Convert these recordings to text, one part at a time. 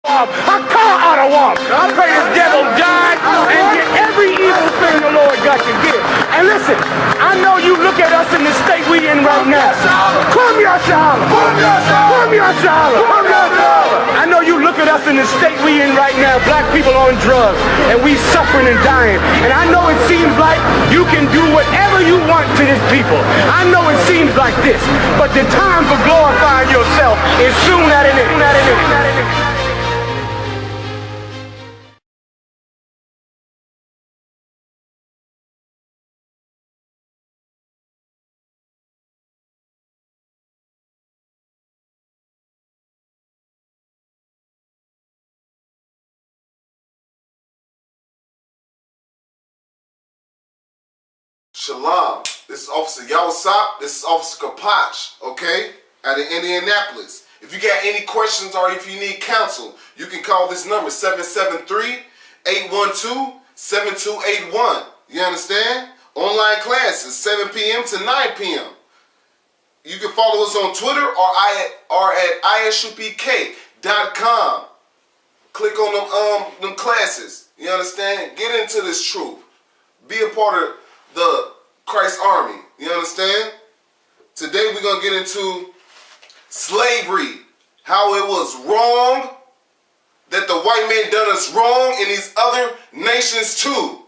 I call out a womp. I pray this devil die and get every evil thing the Lord got to give. And listen, I know you look at us in the state we in right now. Come here, SHALAM. Come here, SHALAM. I know you look at us in the state we in right now. Black people on drugs, and we suffering and dying. And I know it seems like you can do whatever you want to this people. I know it seems like this, but the time for glorifying yourself is soon at an end. Shalom. This is Officer I.S.U.P.K. This is Officer Kapach, okay, out of Indianapolis. If you got any questions or if you need counsel, you can call this number, 773-812-7281. You understand? Online classes, 7 p.m. to 9 p.m. You can follow us on Twitter or at ISUPK.com. Click on them classes. You understand? Get into this truth. Be a part of the Christ army. You understand? Today we're going to get into slavery. How it was wrong. That the white man done us wrong in these other nations too.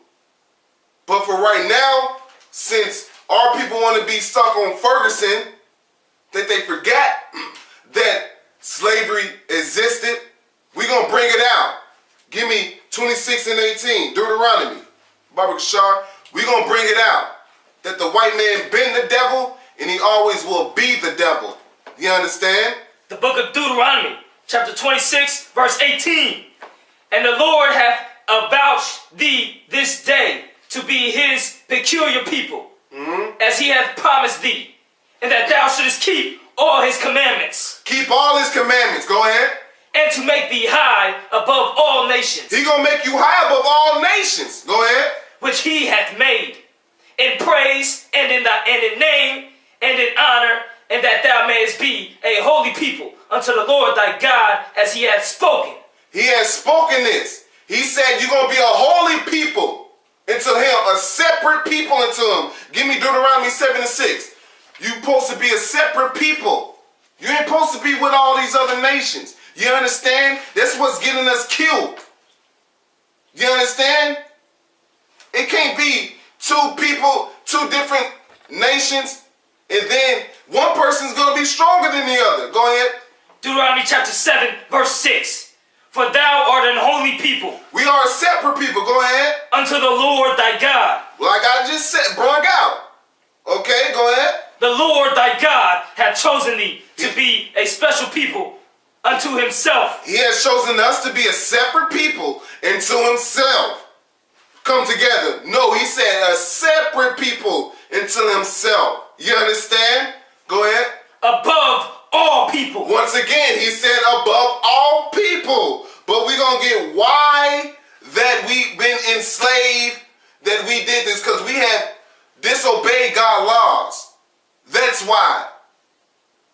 But for right now, since our people want to be stuck on Ferguson, that they forgot that slavery existed, we're going to bring it out. Give me 26 and 18, Deuteronomy. Baba Kashar. We're going to bring it out. That the white man been the devil, and he always will be the devil. You understand? The book of Deuteronomy, chapter 26, verse 18. And the Lord hath avouched thee this day to be his peculiar people, as he hath promised thee, and that thou shouldest keep all his commandments. Keep all his commandments. Go ahead. And to make thee high above all nations. He going to make you high above all nations. Go ahead. Which he hath made, in praise, and in name, and in honor, and that thou mayest be a holy people unto the Lord thy God, as he hath spoken. He has spoken this. He said you're going to be a holy people unto him, a separate people unto him. Give me Deuteronomy 7 and 6. You're supposed to be a separate people. You ain't supposed to be with all these other nations. You understand? That's what's getting us killed. You understand? It can't be two people, two different nations, and then one person's going to be stronger than the other. Go ahead. Deuteronomy chapter 7, verse 6. For thou art an holy people. We are a separate people. Go ahead. Unto the Lord thy God. Like I just said, brung out. Okay, go ahead. The Lord thy God hath chosen thee to be a special people unto himself. He has chosen us to be a separate people unto himself. Come together. No, he said a separate people unto himself. You understand? Go ahead. Above all people. Once again, he said above all people. But we're going to get why that we've been enslaved, that we did this, because we have disobeyed God's laws. That's why.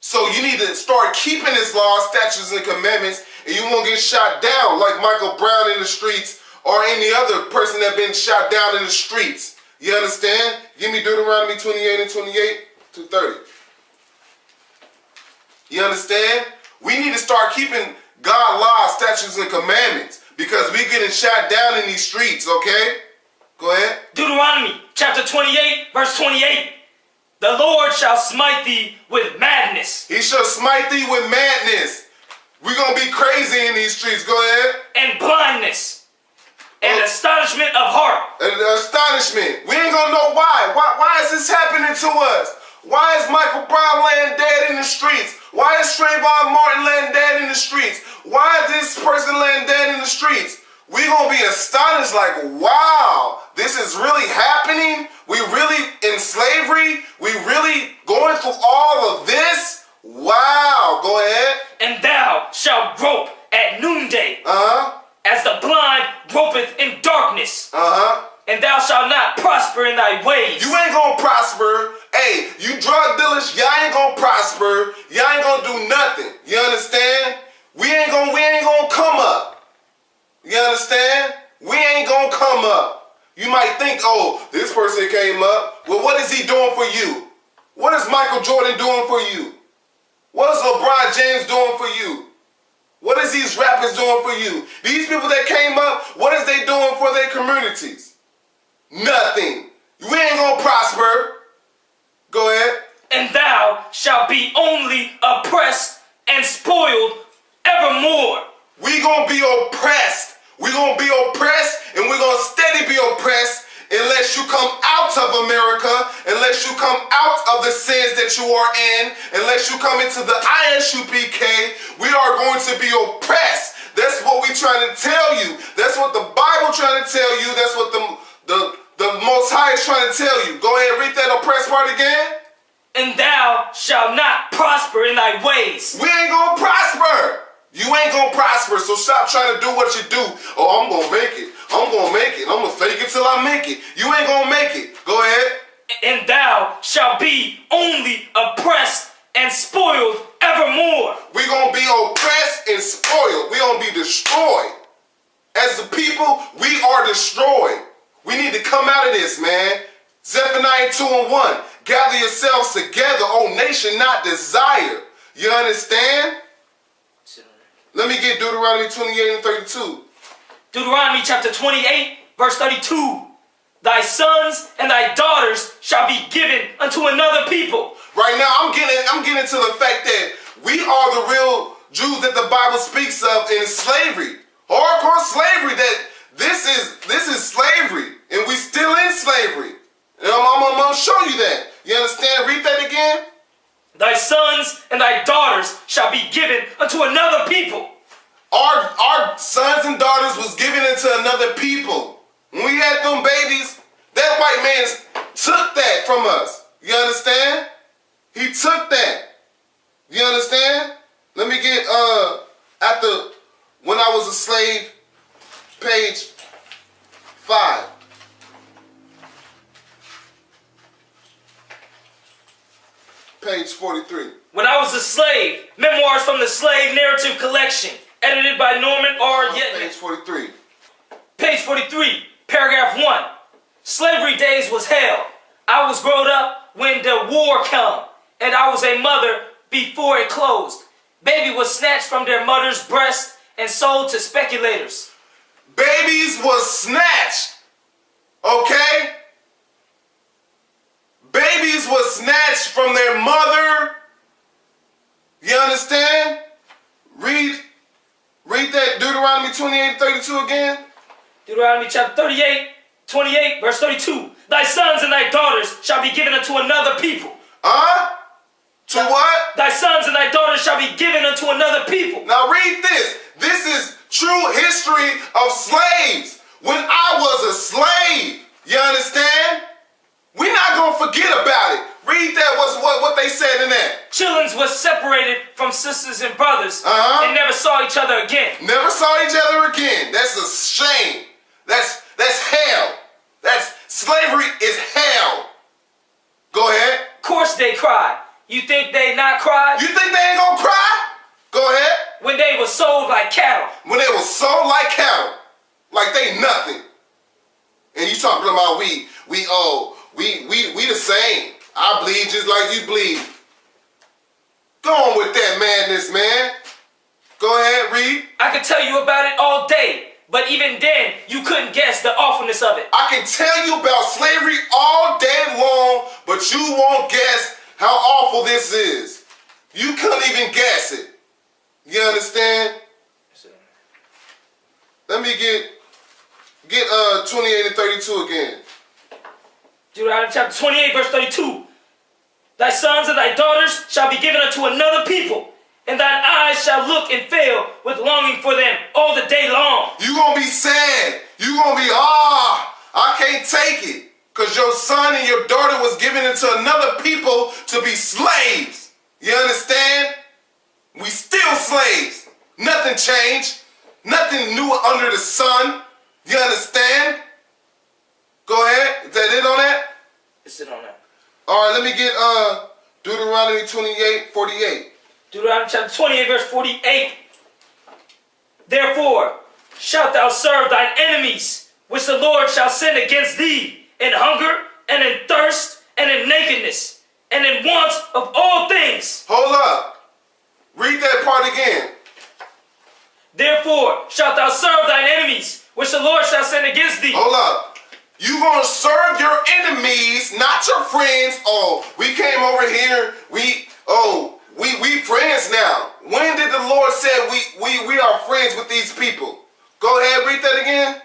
So you need to start keeping his laws, statutes, and commandments, and you won't get shot down like Michael Brown in the streets or any other person that been shot down in the streets. You understand? Give me Deuteronomy 28 and 28 to 30. You understand? We need to start keeping God's laws, statutes, and commandments, because we're getting shot down in these streets, okay? Go ahead. Deuteronomy chapter 28, verse 28. The Lord shall smite thee with madness. He shall smite thee with madness. We're going to be crazy in these streets. Go ahead. And blindness. And astonishment of heart. And astonishment. We ain't going to know why. Why is this happening to us? Why is Michael Brown laying dead in the streets? Why is Trayvon Martin laying dead in the streets? Why is this person laying dead in the streets? We're going to be astonished like, wow, this is really happening? We really in slavery? We really going through all of this? Wow, go ahead. And thou shalt grope at noonday, as the blind gropeth in darkness. And thou shalt not prosper in thy ways. You ain't going to prosper. Hey, you drug dealers, y'all ain't going to prosper. Y'all ain't going to do nothing. You understand? We ain't gonna come up. up. You might think, oh, this person came up. Well, what is he doing for you? What is Michael Jordan doing for you? What is LeBron James doing for you? What is these rappers doing for you? These people that came up, what is they doing for their communities? Nothing. We ain't gonna prosper. Go ahead. And thou shalt be only oppressed and spoiled evermore. We gonna be oppressed. We gonna be oppressed, and we're gonna steady be oppressed unless you come out of America, unless you come out of the sins that you are in, unless you come into the I.S.U.P.K. We are going to be oppressed. That's what we're trying to tell you. That's what the Bible trying to tell you. That's what the Most High is trying to tell you. Go ahead and read that oppressed part again. And thou shalt not prosper in thy ways. We ain't gonna prosper. You ain't gonna prosper, so stop trying to do what you do. Oh, I'm gonna make it. I'm gonna make it. I'm gonna fake it till I make it. You ain't gonna make it. Go ahead. And thou shalt be only oppressed and spoiled evermore. We gonna be oppressed and spoiled. We gonna be destroyed. As the people, we are destroyed. We need to come out of this, man. Zephaniah 2:1. Gather yourselves together, O nation not desire. You understand? Let me get Deuteronomy 28 and 32. Deuteronomy chapter 28, verse 32. Thy sons and thy daughters shall be given unto another people. Right now, I'm getting to the fact that we are the real Jews that the Bible speaks of in slavery. Hardcore slavery, that this is slavery. And we still in slavery. And I'm going to show you that. You understand? Read that again. Thy sons and thy daughters shall be given unto another people. Our sons and daughters was given into another people. When we had them babies, that white man took that from us. You understand? He took that. You understand? Let me get when I was a slave, page 5. Page 43. When I was a slave, memoirs from the slave narrative collection, edited by Norman R. Yetman. Page 43. Page 43, paragraph 1. Slavery days was hell. I was growed up when the war come, and I was a mother before it closed. Baby was snatched from their mother's breast and sold to speculators. Babies was snatched. Okay? Babies was snatched from their mother. You understand? Read that Deuteronomy 28:32 again. Deuteronomy chapter 28, verse 32. Thy sons and thy daughters shall be given unto another people. To what? Thy sons and thy daughters shall be given unto another people. Now read this. This is true history of slaves. When I was a slave, you understand? We're not going to forget about it. Read that, what they said in that. Children was separated from sisters and brothers and never saw each other again. Never saw each other again. That's a shame. That's hell. Slavery is hell. Go ahead. Of course they cried. You think they not cried? You think they ain't going to cry? Go ahead. When they were sold like cattle. When they were sold like cattle. Like they nothing. And you talking about we the same. I bleed just like you bleed. Go on with that madness, man. Go ahead, read. I could tell you about it all day, but even then, you couldn't guess the awfulness of it. I can tell you about slavery all day long, but you won't guess how awful this is. You couldn't even guess it. You understand? Let me get 28 and 32 again. Deuteronomy chapter 28, verse 32. Thy sons and thy daughters shall be given unto another people, and thine eyes shall look and fail with longing for them all the day long. You gonna be sad. You gonna be, I can't take it. Because your son and your daughter was given into another people to be slaves. You understand? We still slaves. Nothing changed. Nothing new under the sun. You understand? Go ahead. Is that it on that? It's it on that. All right, let me get Deuteronomy 28:48. Deuteronomy chapter 28, verse 48. Therefore shalt thou serve thine enemies which the Lord shall send against thee in hunger and in thirst and in nakedness and in want of all things. Hold up. Read that part again. Therefore shalt thou serve thine enemies, which the Lord shall send against thee. Hold up. You gonna serve your enemies, not your friends. Oh, we came over here. We friends now. When did the Lord say we are friends with these people? Go ahead, read that again.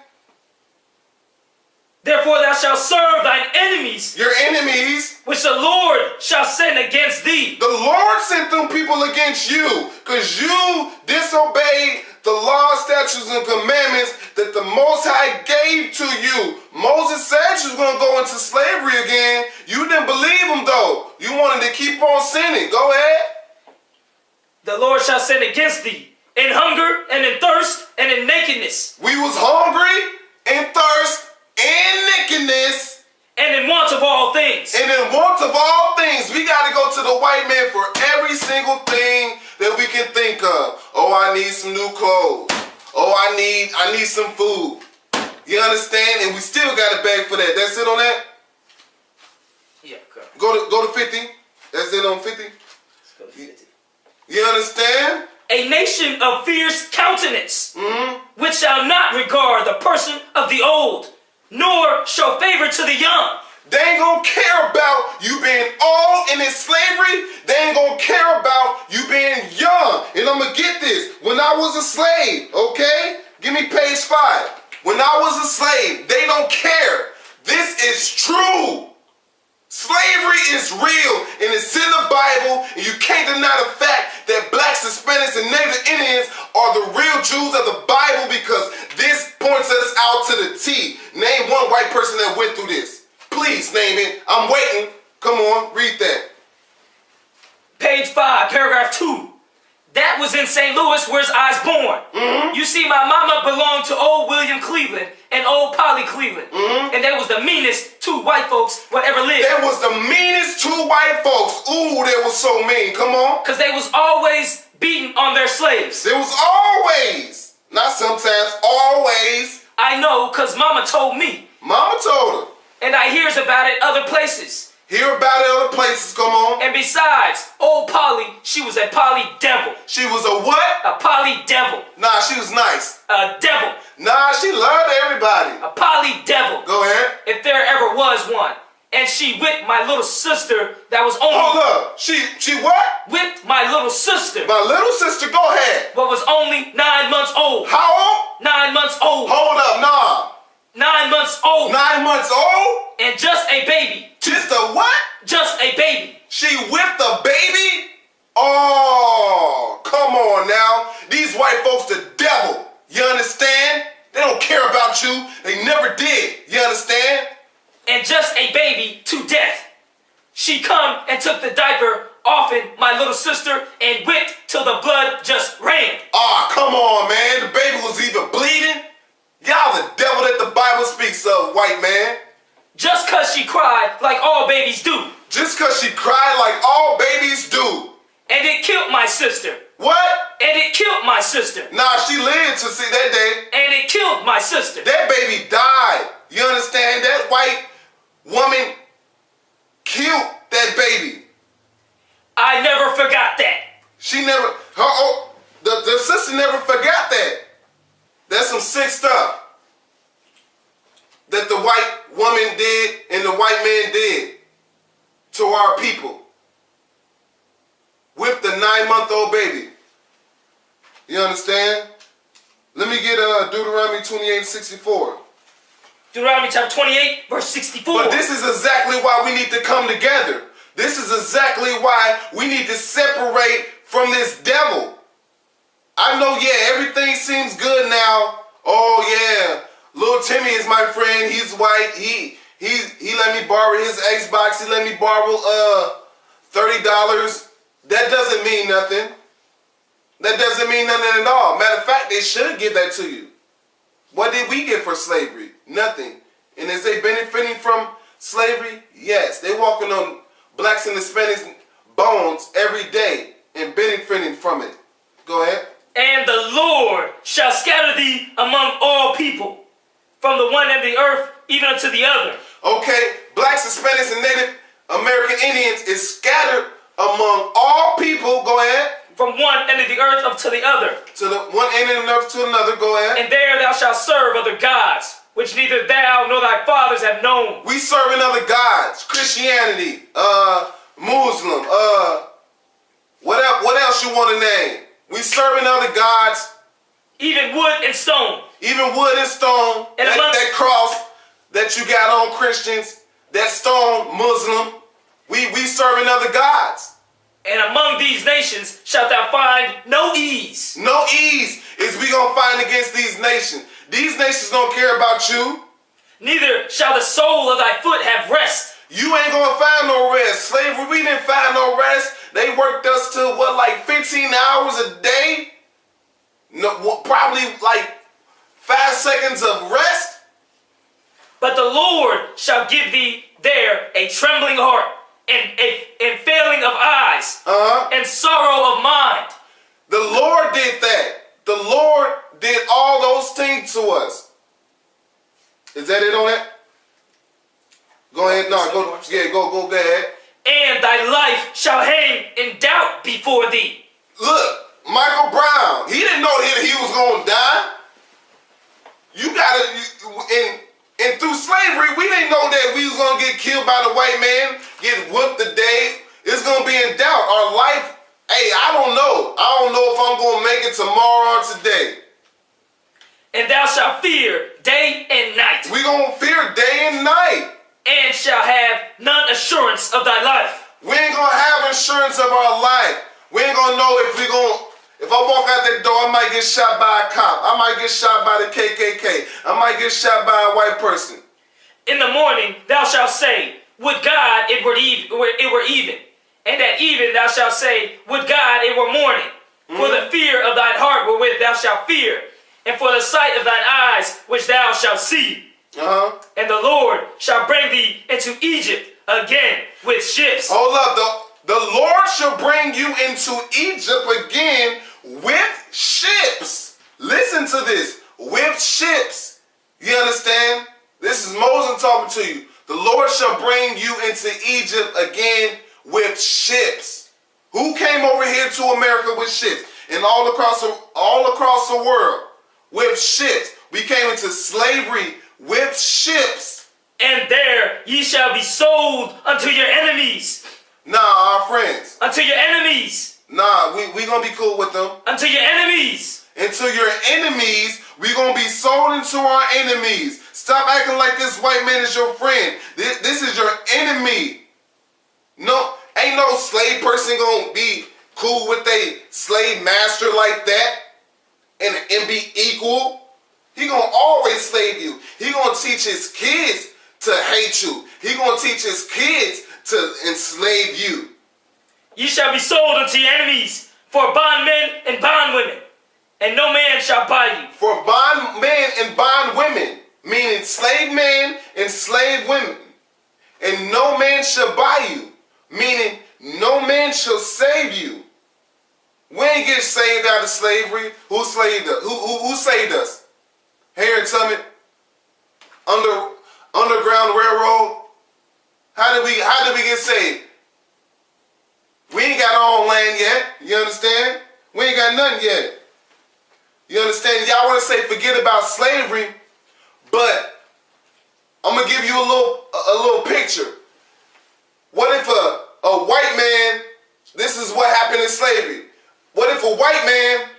Therefore thou shalt serve thine enemies, Your enemies. which the Lord shall send against thee. The Lord sent them people against you because you disobeyed the law, statutes, and commandments that the Most High gave to you. Moses said you was going to go into slavery again. You didn't believe him though. You wanted to keep on sinning. Go ahead. The Lord shall send against thee in hunger and in thirst and in nakedness We was hungry and thirst and nakedness and in want of all things. and in want of all things. We got to go to the white man for every single thing that we can think of. Oh, I need some new clothes. Oh, I need some food. You understand? And we still got to beg for that. That's it on that? Yeah, okay. Go to 50. That's it on 50. Let's go to 50. You understand? A nation of fierce countenance, which shall not regard the person of the old, nor show favor to the young. They ain't gonna care about you being old and in slavery. They ain't gonna care about you being young. And I'm gonna get this. When I was a slave, okay? Give me page 5. When I was a slave, they don't care. This is true. Slavery is real and it's in the Bible, and you can't deny the fact that blacks, Hispanics, and Native Indians are the real Jews of the Bible, because this points us out to the T. Name one white person that went through this. Please name it. I'm waiting. Come on, read that. Page 5, paragraph 2. That was in St. Louis, where I was born. You see, my mama belonged to old William Cleveland and old Polly Cleveland. And they was the meanest two white folks what ever lived. That was the meanest two white folks. Ooh, they was so mean. Come on. Because they was always beating on their slaves. There was always, not sometimes, always. I know, because mama told me. Mama told her. And I hears about it other places. Hear about it other places, come on. And besides, old Polly, she was a Polly devil. She was a what? A Polly devil. Nah, she was nice. A devil. Nah, she loved everybody. A Polly devil. Go ahead. If there ever was one. And she whipped my little sister that was only... Hold up. She what? Whipped my little sister. My little sister, go ahead. What was only 9 months old. How old? 9 months old. Hold up, nah. 9 months old. 9 months old? And just a baby. Just a what? Just a baby. She whipped a baby? Oh, come on now. These white folks the devil. You understand? They don't care about you. They never did. You understand? And just a baby to death. She come and took the diaper off in my little sister and whipped till the blood just ran. Oh, come on, man. The baby was even bleeding. Y'all the devil that the Bible speaks of, white man. Just cause she cried like all babies do. Just cause she cried like all babies do. And it killed my sister. What? And it killed my sister. Nah, she lived to see that day. And it killed my sister. That baby died. You understand? That white woman killed that baby. I never forgot that. She never, the sister never forgot that. That's some sick stuff that the white woman did and the white man did to our people. Whipped a 9-month-old baby. You understand? Let me get Deuteronomy 28:64. Deuteronomy chapter 28, verse 64. But this is exactly why we need to come together. This is exactly why we need to separate from this devil. I know, yeah, everything seems good now. Oh, yeah, little Timmy is my friend. He's white. He let me borrow his Xbox. He let me borrow $30. That doesn't mean nothing. That doesn't mean nothing at all. Matter of fact, they should give that to you. What did we get for slavery? Nothing. And is they benefiting from slavery? Yes. They walking on blacks and Hispanics' bones every day and benefiting from it. Go ahead. And the Lord shall scatter thee among all people, from the one end of the earth even unto the other. Okay, blacks, Hispanics, and Native American Indians is scattered among all people. Go ahead. From one end of the earth up to the other. To the one end of the earth to another. Go ahead. And there thou shalt serve other gods, which neither thou nor thy fathers have known. We serving other gods. Christianity, Muslim, what else you want to name? We serving other gods. Even wood and stone. Even wood and stone. And that cross that you got on Christians, that stone, Muslim. We serving other gods. And among these nations shalt thou find no ease. No ease is we gonna find against these nations. These nations don't care about you. Neither shall the sole of thy foot have rest. You ain't gonna find no rest. Slavery, we didn't find no rest. They worked us to what, like 15 hours a day? No, probably like 5 seconds of rest. But the Lord shall give thee there a trembling heart, and failing of eyes, and sorrow of mind. The Lord did that. The Lord did all those things to us. Is that it on that? Go ahead. No, go. Yeah, go ahead. And thy life shall hang in doubt before thee. Look, Michael Brown. He didn't know that he was gonna die. You gotta. And through slavery, we didn't know that we was gonna get killed by the white man, get whooped today. It's gonna be in doubt. Our life, hey, I don't know. I don't know if I'm gonna make it tomorrow or today. And thou shalt fear day and night. We gonna fear day and night. And shall have none assurance of thy life. We ain't gonna have insurance of our life. We ain't gonna know if I walk out that door, I might get shot by a cop. I might get shot by the KKK. I might get shot by a white person. In the morning thou shalt say, would God it were even. And at even thou shalt say, would God it were morning. For the fear of thine heart wherewith thou shalt fear, and for the sight of thine eyes which thou shalt see. And the Lord shall bring thee into Egypt again with ships. Hold up, the Lord shall bring you into Egypt again with ships. Listen to this. With ships. You understand? This is Moses talking to you. The Lord shall bring you into Egypt again with ships. Who came over here to America with ships? And all across the world with ships. We came into slavery with ships. And there ye shall be sold unto your enemies. Nah, our friends. Unto your enemies. Nah, we gonna be cool with them. Unto your enemies. Into your enemies, we gonna be sold into our enemies. Stop acting like this white man is your friend. This is your enemy. No, ain't no slave person gonna be cool with a slave master like that and be equal. He gonna always slave you. He gonna teach his kids to hate you. He gonna teach his kids to enslave you. Ye shall be sold unto your enemies for bondmen and bondwomen, and no man shall buy you. For bondmen and bondwomen, meaning slave men and slave women, and no man shall buy you, meaning no man shall save you. We ain't get saved out of slavery. Who slaved us? Who saved us? Harriet Tubman, Underground Railroad. How did we get saved? We ain't got our own land yet. You understand? We ain't got nothing yet. You understand? Y'all want to say forget about slavery, but I'm gonna give you a little picture. What if a white man? This is what happened in slavery. What if a white man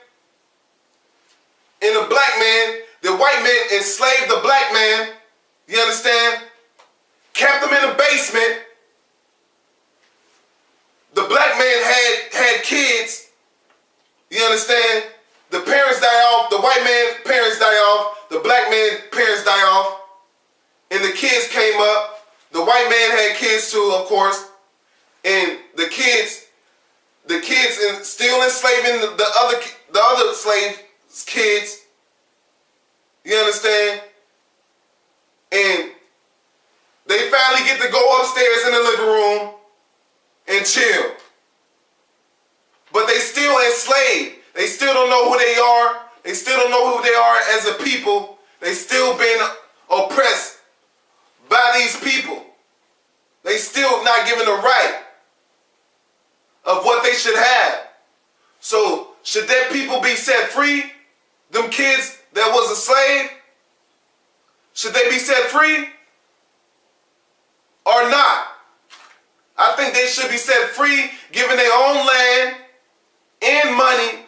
and a black man? The white man enslaved the black man. You understand? Kept him in the basement. The black man had kids. You understand? The parents die off. The white man parents die off. The black man parents die off. And the kids came up. The white man had kids too, of course. And the kids still enslaving the other slave kids. You understand? And they finally get to go upstairs in the living room and chill. But they still enslaved. They still don't know who they are. They still don't know who they are as a people. They still been oppressed by these people. They still not given the right of what they should have. So should that people be set free? Them kids that was a slave? Should they be set free or not? I think they should be set free, given their own land and money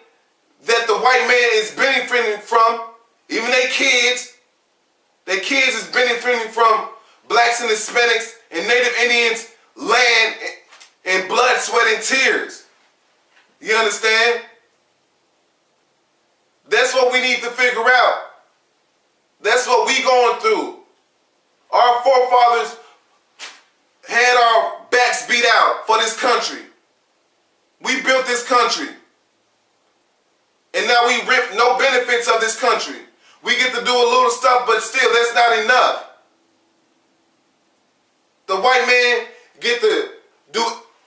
that the white man is benefiting from. Even their kids is benefiting from blacks and Hispanics and Native Indians' land and blood, sweat, and tears. You understand? That's what we need to figure out. That's what we going through. Our forefathers had our backs beat out for this country. We built this country. And now we reap no benefits of this country. We get to do a little stuff, but still, that's not enough. The white man get to do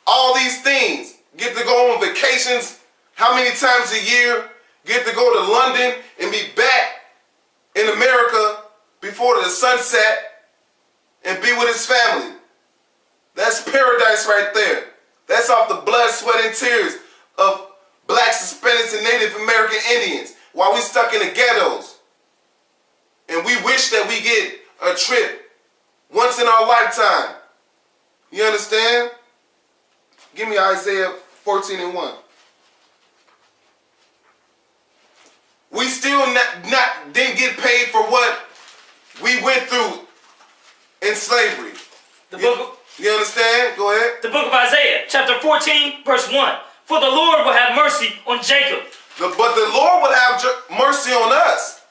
all these things. Get to go on vacations how many times a year? Get to go to London and be back in America before the sunset and be with his family. That's paradise right there. That's off the blood, sweat, and tears of blacks, Hispanics, and Native American Indians while we stuck in the ghettos. And we wish that we get a trip once in our lifetime. You understand? Give me Isaiah 14:1. We still didn't get paid for what we went through in slavery. You understand? Go ahead. The book of Isaiah, chapter 14, verse 1. For the Lord will have mercy on Jacob. But the Lord will have mercy on us.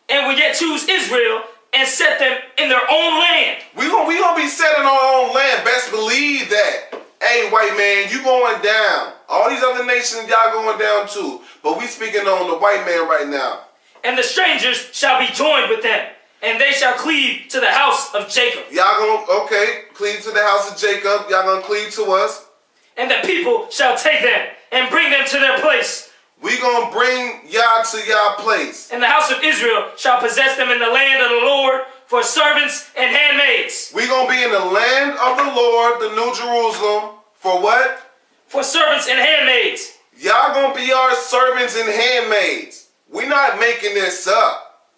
And will yet choose Israel and set them in their own land. We gonna be set in our own land. Best believe that. Hey, white man, you going down. All these other nations, y'all going down too. But we speaking on the white man right now. And the strangers shall be joined with them, and they shall cleave to the house of Jacob. Y'all gonna, okay, cleave to the house of Jacob. Y'all gonna cleave to us. And the people shall take them and bring them to their place. We gonna bring y'all to y'all place. And the house of Israel shall possess them in the land of the Lord for servants and handmaids. We gonna be in the land of the Lord, the New Jerusalem, for what? For servants and handmaids. Y'all gonna be our servants and handmaids. We not making this up.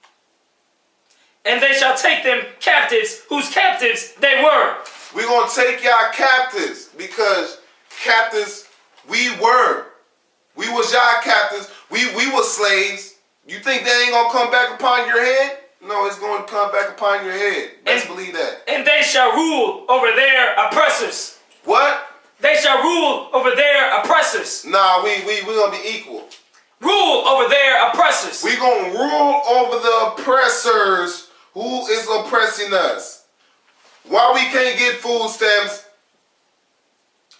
And they shall take them captives, whose captives they were. We gonna take y'all captives, because captives we were. We was y'all captives. We was slaves. You think that ain't gonna come back upon your head? No, it's gonna come back upon your head. Best believe that. And they shall rule over their oppressors. What? They shall rule over their oppressors. Nah, we gonna be equal. Rule over their oppressors. We gonna rule over the oppressors who is oppressing us. Why we can't get food stamps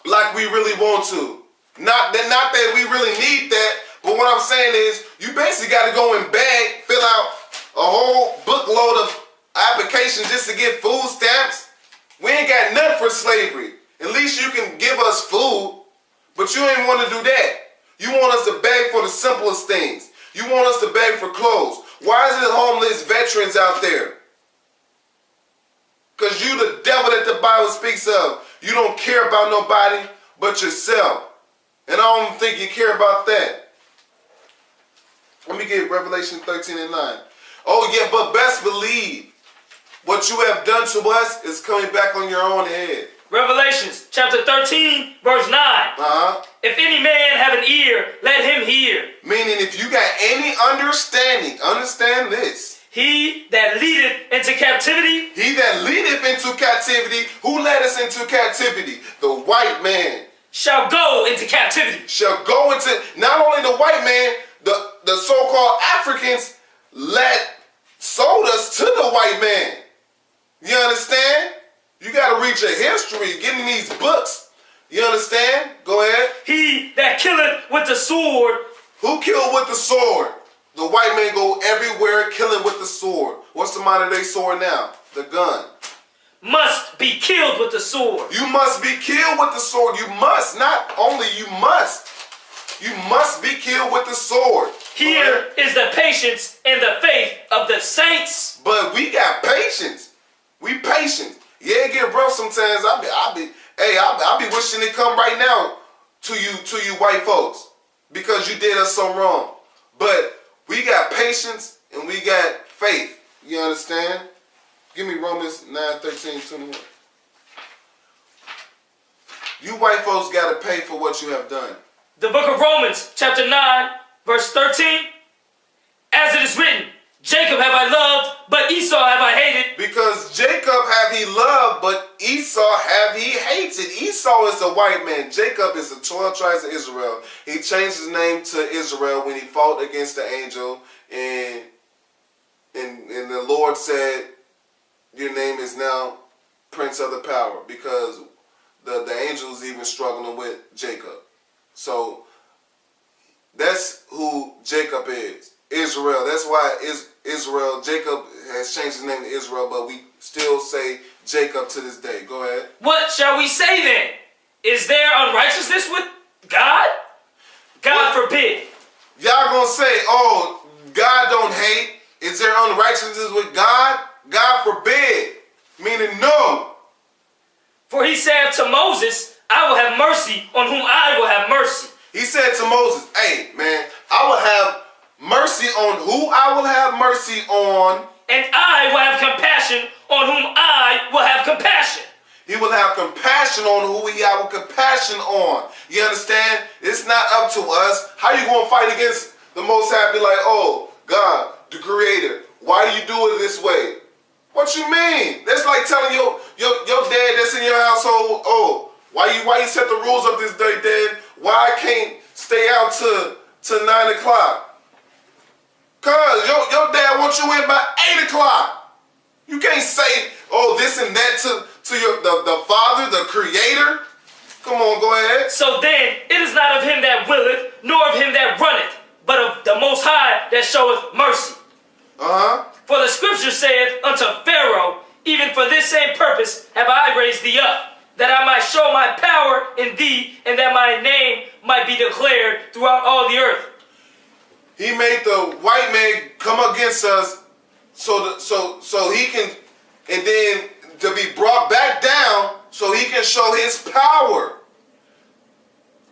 like we really want to? Not that we really need that, but what I'm saying is you basically got to go and beg, fill out a whole bookload of applications just to get food stamps. We ain't got nothing for slavery. At least you can give us food, but you ain't want to do that. You want us to beg for the simplest things. You want us to beg for clothes. Why is it homeless veterans out there? Because you the devil that the Bible speaks of. You don't care about nobody but yourself. And I don't think you care about that. Let me get Revelation 13:9. Oh yeah, but best believe what you have done to us is coming back on your own head. Revelations chapter 13, verse 9. If any man have an ear, let him hear. Meaning if you got any understanding, understand this. He that leadeth into captivity. He that leadeth into captivity. Who led us into captivity? The white man. Shall go into captivity. Shall go into, not only the white man, the so-called Africans sold us to the white man. You understand? You got to read your history, getting these books. You understand? Go ahead. He that killeth with the sword. Who killed with the sword? The white man go everywhere killing with the sword. What's the modern day sword now? The gun. Must be killed with the sword. You must be killed with the sword. You must. Not only you must. You must be killed with the sword. Here is the patience and the faith of the saints. but we got patience. We patient. Yeah, it get rough sometimes. I be wishing it come right now to you white folks, because you did us so wrong. But we got patience and we got faith. You understand? Give me Romans 9:13-21. You white folks got to pay for what you have done. The book of Romans, chapter 9, verse 13. As it is written, Jacob have I loved, but Esau have I hated. Because Jacob have he loved, but Esau have he hated. Esau is a white man. Jacob is the 12 tribes of Israel. He changed his name to Israel when he fought against the angel. And the Lord said, your name is now Prince of the Power. Because the angel is even struggling with Jacob. So that's who Jacob is. Israel. That's why Israel, Jacob has changed his name to Israel, but we still say Jacob to this day. Go ahead. What shall we say then? Is there unrighteousness with God? God forbid. Y'all gonna say, oh, God don't hate. Is there unrighteousness with God? God forbid. Meaning no. For he said to Moses, I will have mercy on whom I will have mercy. He said to Moses, hey, man, I will have mercy on who I will have mercy on. And I will have compassion on whom I will have compassion. He will have compassion on who he have compassion on. You understand? It's not up to us. How you going to fight against the Most High? Be like, oh, God, the Creator, why do you do it this way? What you mean? That's like telling your dad that's in your household, oh, why you set the rules up this day, Dad? Why I can't stay out to 9 o'clock? Cause your dad wants you in by 8 o'clock. You can't say, oh, this and that to the Father, the Creator. Come on, go ahead. So then, it is not of him that willeth, nor of him that runneth, but of the Most High that showeth mercy. For the Scripture saith unto Pharaoh, even for this same purpose have I raised thee up, that I might show my power in thee, and that my name might be declared throughout all the earth. He made the white man come against us so he can, and then to be brought back down so he can show his power.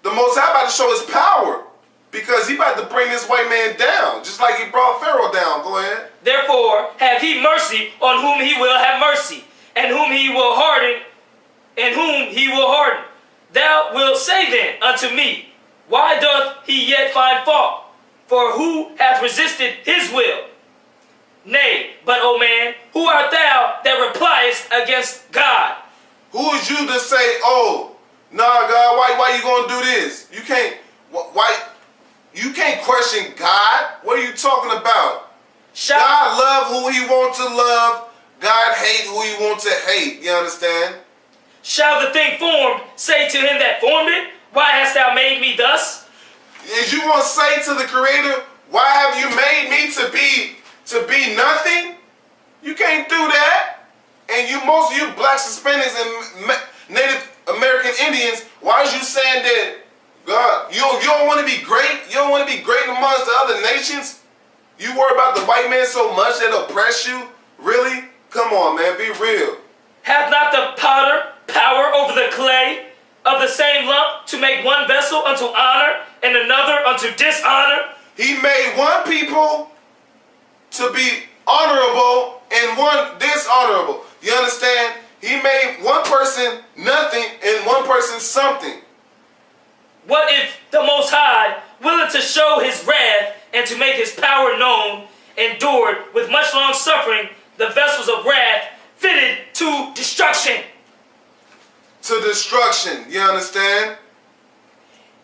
The Most High about to show his power because he about to bring this white man down, just like he brought Pharaoh down. Go ahead. Therefore have he mercy on whom he will have mercy, and whom he will harden, Thou wilt say then unto me, why doth he yet find fault? For who hath resisted his will? Nay, but, O man, who art thou that repliest against God? Who is you to say, oh, nah, God, why you gonna do this? You can't question God. What are you talking about? God love who he wants to love. God hate who he wants to hate. You understand? Shall the thing formed say to him that formed it, why hast thou made me thus? Is you want to say to the Creator, why have you made me to be nothing? You can't do that. And most of you blacks, Hispanics, and Native American Indians, why is you saying that, God, you don't want to be great? You don't want to be great amongst the other nations? You worry about the white man so much that oppress you? Really? Come on, man, be real. Hath not the potter power over the clay of the same lump to make one vessel unto honor and another unto dishonor? He made one people to be honorable and one dishonorable. You understand? He made one person nothing and one person something. What if the Most High, willing to show his wrath and to make his power known, endured with much long suffering the vessels of wrath fitted to destruction? To destruction, you understand?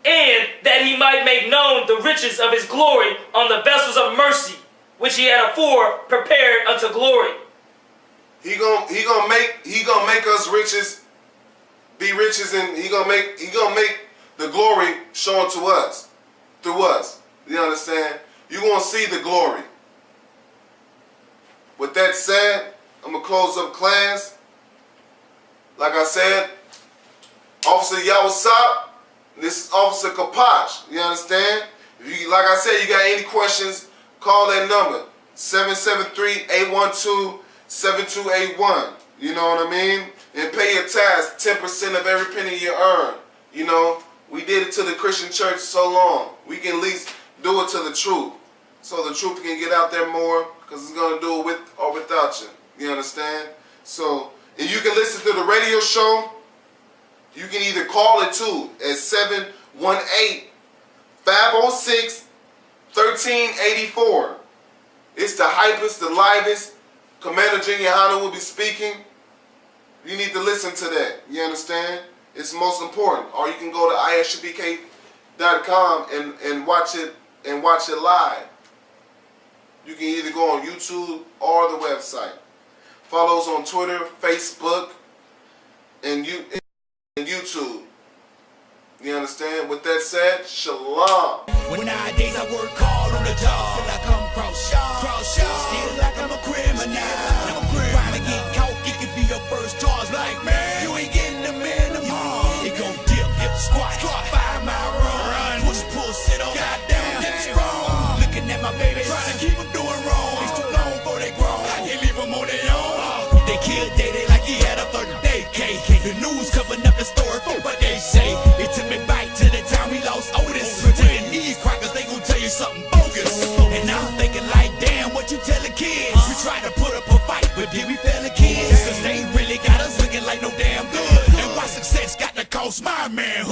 And that he might make known the riches of his glory on the vessels of mercy, which he had afore prepared unto glory. He gonna make us riches, be riches, and he gonna make the glory shown to us, through us. You understand? You gonna see the glory. With that said, I'm gonna close up class. Like I said, Officer I.S.U.P.K, this is Officer Kapach. You understand? If you, like I said, you got any questions, call that number. 773-812-7281. You know what I mean? And pay your tithes, 10% of every penny you earn. You know, we did it to the Christian church so long. We can at least do it to the truth. So the truth can get out there more, because it's going to do it with or without you. You understand? So, and you can listen to the radio show. You can either call it too at 718-506-1384. It's the hypest, the livest. Commander GEN.YAHANNA will be speaking. You need to listen to that. You understand? It's most important. Or you can go to ISUPK.com and watch it live. You can either go on YouTube or the website. Follow us on Twitter, Facebook, and YouTube. You understand? With that said, shalom. When nowadays I work hard on the job, till I come cross still like I'm a criminal. Crime and get caught, it could be your first charge. Like, man, you ain't getting the minimum. It go dip, squat, 5 mile run, push, pull, sit on, goddamn, get strong. Looking at my baby, trying to keep them doing wrong. It's too long before they grown, I can't leave them on their own. They killed Day like he had a 30-day case. The news covering up the story for what they say. It took me back to the time we lost Otis. When these crackers, they gon' tell you something bogus. And I'm thinking like, damn, what you tellin' kids? We tried to put up a fight, but did we fail the kids? Cause they really got us looking like no damn good. And why success got to cost my manhood?